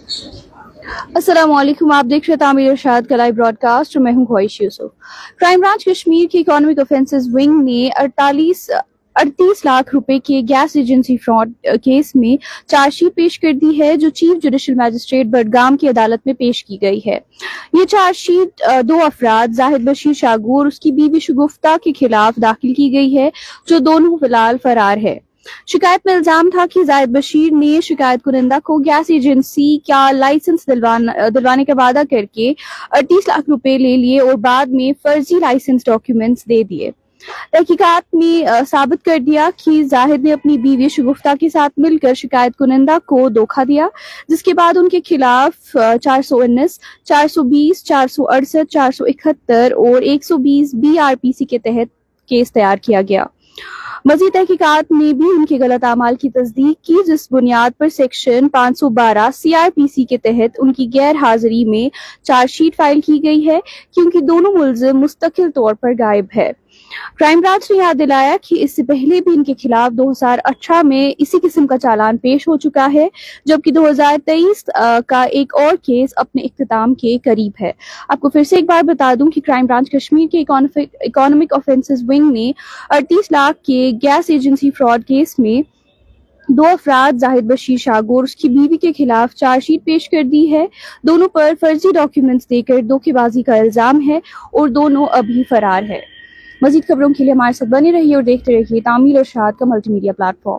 अस्सलाम वालेकुम। आप देख रहे हैं तामीर इरशाद का लाइव ब्रॉडकास्ट और मैं हूं ख्वाहिश यूसुफ। क्राइम ब्रांच कश्मीर की इकोनॉमिक ऑफेंसेस विंग ने 38 लाख रुपए के गैस एजेंसी फ्रॉड केस में चार्जशीट पेश कर दी है, जो चीफ जुडिशल मैजिस्ट्रेट बडगाम की अदालत में पेश की गई है। ये चार्जशीट दो अफराद जाहिद बशीर शागूर और उसकी बीवी शगुफ्ता के खिलाफ दाखिल की गई है, जो दोनों फिलहाल फरार है। शिकायत में इल्जाम था कि जाहिद बशीर ने शिकायत कुनिंदा को गैस एजेंसी का लाइसेंस दिलवाने का वादा करके 38 लाख रुपए ले लिए और बाद में फर्जी लाइसेंस डॉक्यूमेंट्स दे दिए। तहकीकात ने साबित कर दिया कि जाहिद ने अपनी बीवी शगुफ्ता के साथ मिलकर शिकायत कुनिंदा को धोखा दिया, जिसके बाद उनके खिलाफ 419, 420, 468, 471 और 120 BRPC के तहत केस तैयार किया गया। मजीद तहकीकात ने भी उनके गलत अमाल की तस्दीक की, जिस बुनियाद पर सेक्शन 512 CRPC के तहत उनकी गैर हाजिरी में चार्जशीट फाइल की गई है, क्योंकि दोनों मुल्जिम मुस्तकिल तौर पर गायब है। क्राइम ब्रांच ने याद दिलाया कि इससे पहले भी इनके खिलाफ 2018 में इसी किस्म का चालान पेश हो चुका है, जबकि 2023 का एक और केस अपने इख्तिताम के करीब है। आपको फिर से एक बार बता दूं कि क्राइम ब्रांच कश्मीर के इकोनॉमिक ऑफेंसेस विंग ने 38 लाख के गैस एजेंसी फ्रॉड केस में दो अफराद जाहिद बशीर शागूर उसकी बीवी के खिलाफ चार्जशीट पेश कर दी है। दोनों पर फर्जी डॉक्यूमेंट्स देकर धोखेबाजी का इल्जाम है और दोनों अभी फरार है। मजीद खबरों के लिए हमारे साथ बने रहिए और देखते रहिए तामीर इरशाद का मल्टीमीडिया प्लेटफॉर्म।